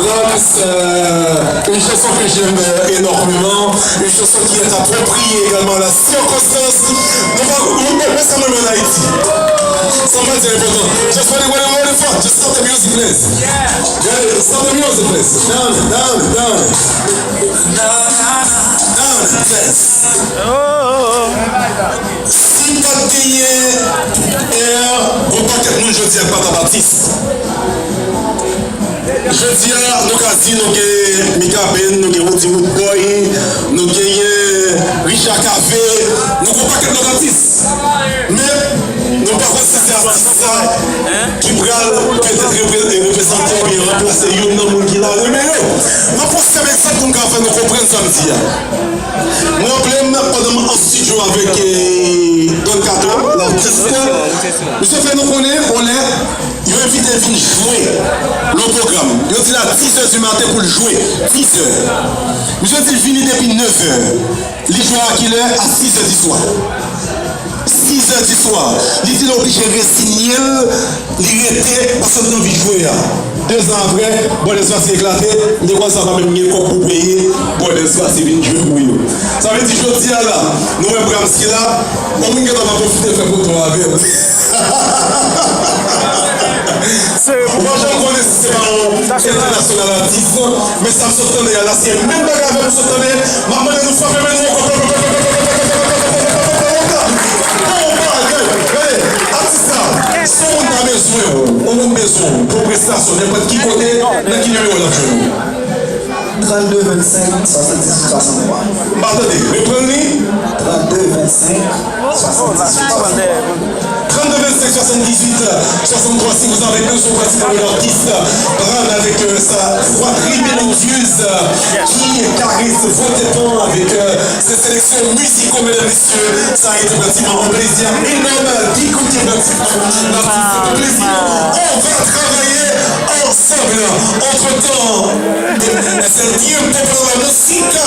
une chanson que j'aime énormément, une chanson qui est appropriée également à la circonstance. Mais ça me met en Haïti. Somebody say important. Just what the fuck. Just stop the music, please. Yeah. Stop the music, please. Down it, please. Si pas de gagner, on pas que nous, je dis à Pata Baptiste. Je dis à nous, nous avons Mika Ben, nous avons Woody Woodboy, nous avons Richard Café, nous avons pas que nous artistes. Mais nous pas que c'est artiste qui pourra peut-être représenter ou bien remplacer une homme qui l'a numéro. Mais pour ça, avec ça, nous avons nous comprendre samedi. Moi, pendant un studio avec Don Cato, l'artiste, monsieur fait nous connaître, on est, il a invité à venir jouer le programme. Il a dit à 10h du matin pour le jouer. 10h. Monsieur dit fini depuis 9h. Il joue à quelle heure? À 6h du soir. 6h du soir. Il dit obligé de resigner, il était parce qu'on a envie de jouer. 2 ans après, bon l'espace s'est éclaté, il dit quoi ça va même gagner comme pour payer, bon l'espace est venu jouer pour eux. Ça veut dire que je dis là, nous même programme ce qu'il a, on va profiter de faire pour toi avec. Moi je connais c'est pas un international artiste, mais ça me saute là, c'est même pas grave, me saute là, maman nous frappe même nous. Si on a besoin, on a besoin pour prestation, n'importe qui côté, dans qui numéro là chez nous 32 25 78 63. Attendez, reprenez 32 25 78 32 25 78 63. Si vous avez besoin de l'artiste, Bran avec sa voix très mélodieuse qui caresse vos tétons avec ses sélections musicaux, mesdames et messieurs, ça a été pratiquement un plaisir énorme d'écouter l'artiste. Plaisir. On va travailler ensemble. Entre-temps, c'est le tiempo pour la música.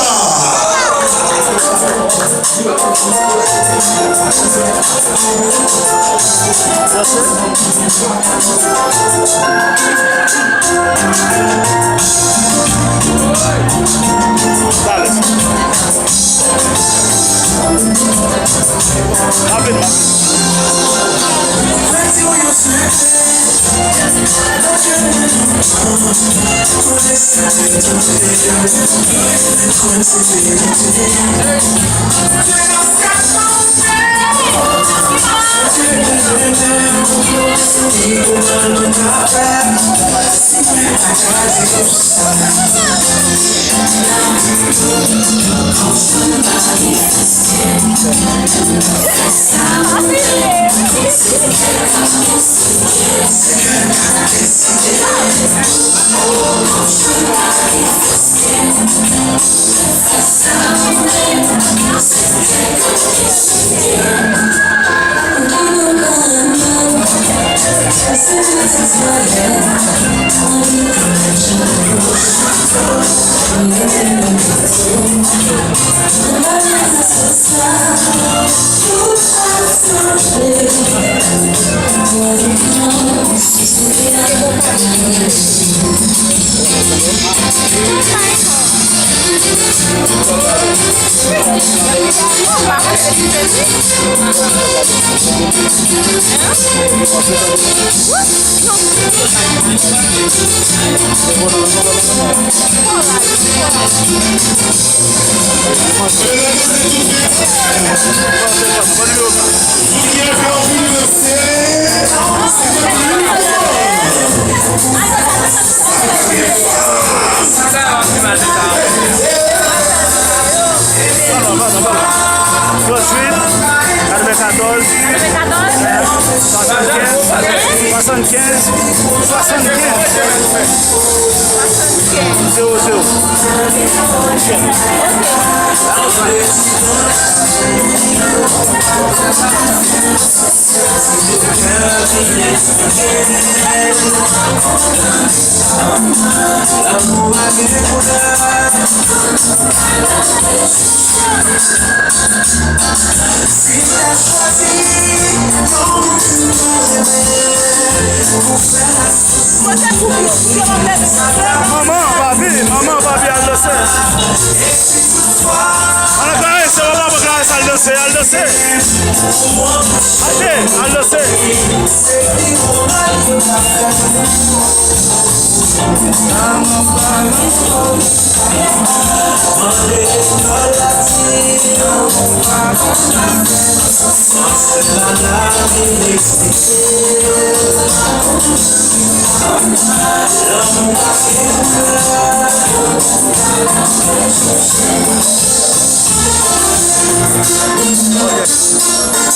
Maman maman, papi, elle le sait. Elle caresse, maman, elle caresse, elle le sait, elle le sait. Allez, elle le sait.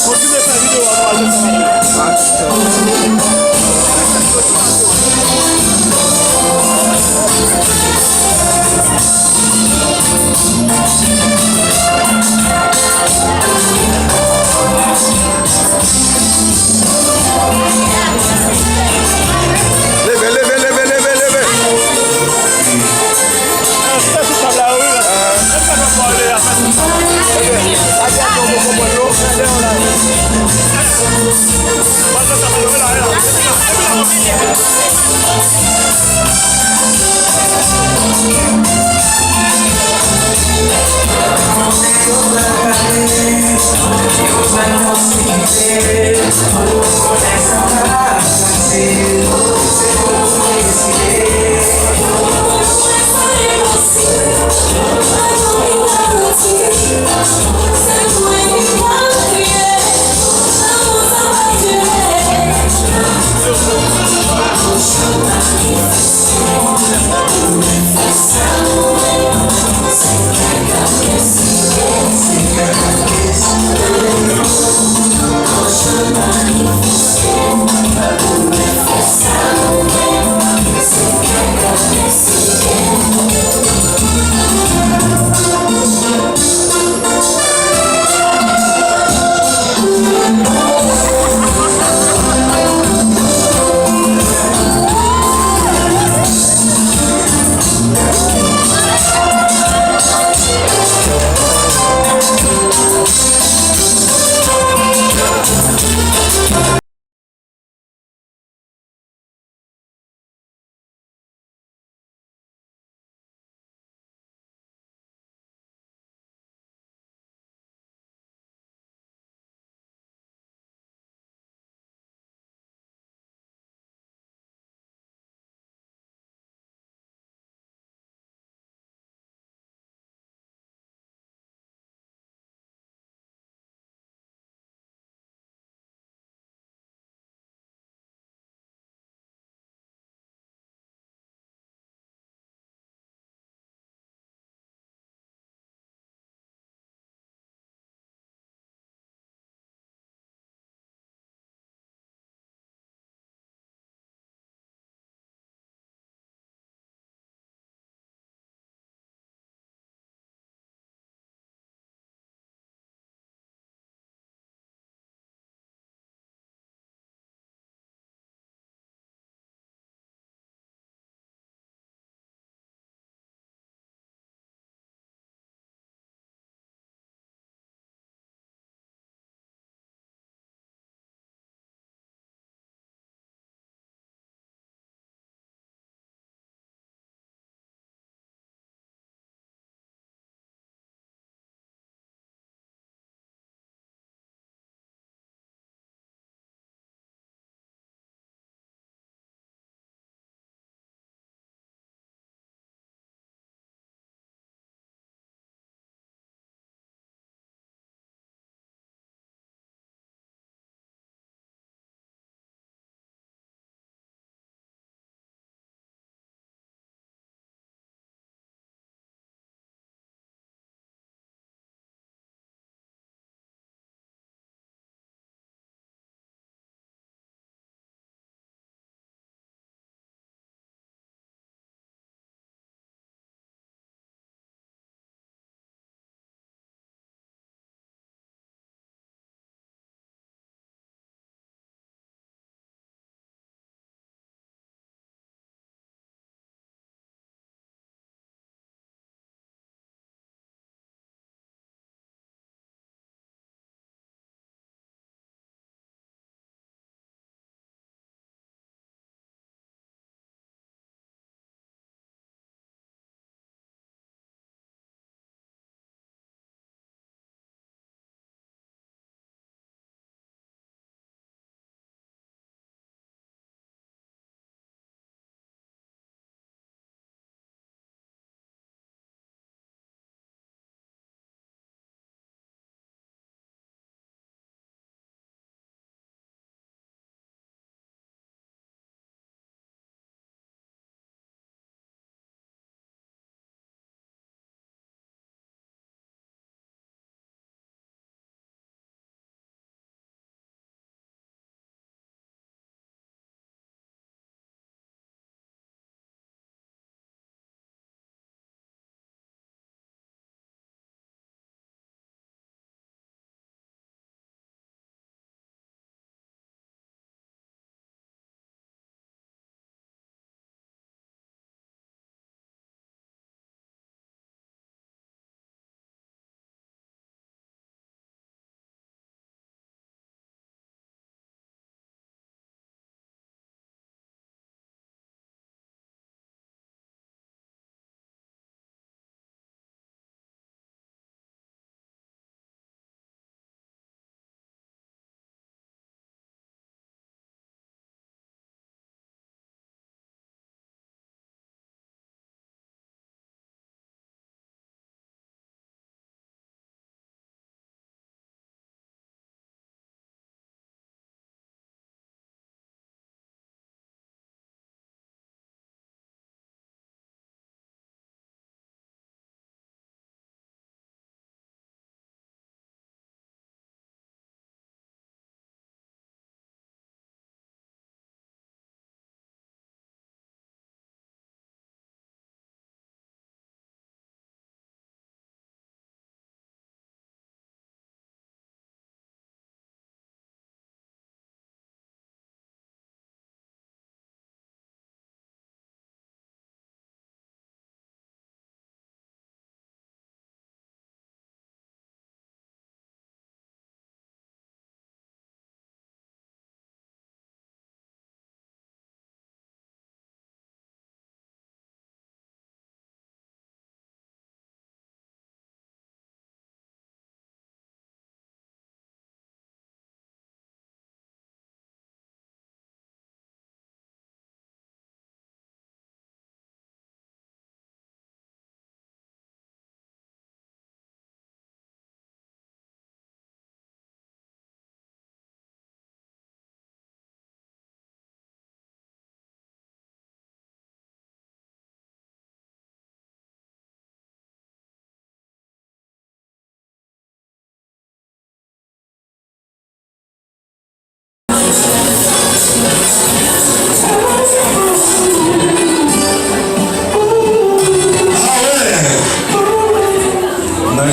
Continuez à faire vidéo avant de Thank you.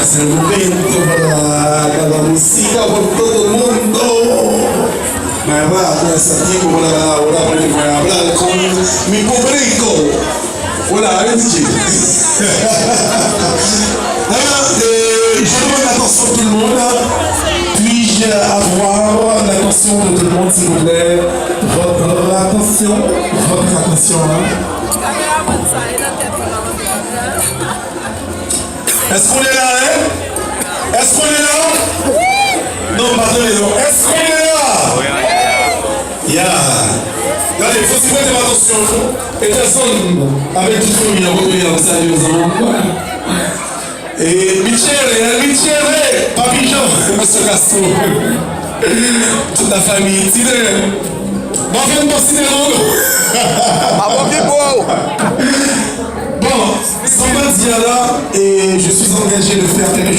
se momento para la música por todo el mundo. Me va a hacer tiempo para hablar con mi público. Hola, Benji. Alors, je demande l'attention de tout le monde. Puis-je avoir l'attention de tout le monde, s'il vous plaît? Votre attention. Est-ce qu'on est là, hein? Est-ce qu'on est là? Non, pardon, non. Est-ce qu'on est là? Yeah. Regardez, il faut se mettre attention. Et personne avec tout le monde, il y a salut aux enfants. Et Michele, Papy Jean, Monsieur Castro. Toute la famille, bon, sans dire là, et je suis engagé de faire quelque chose.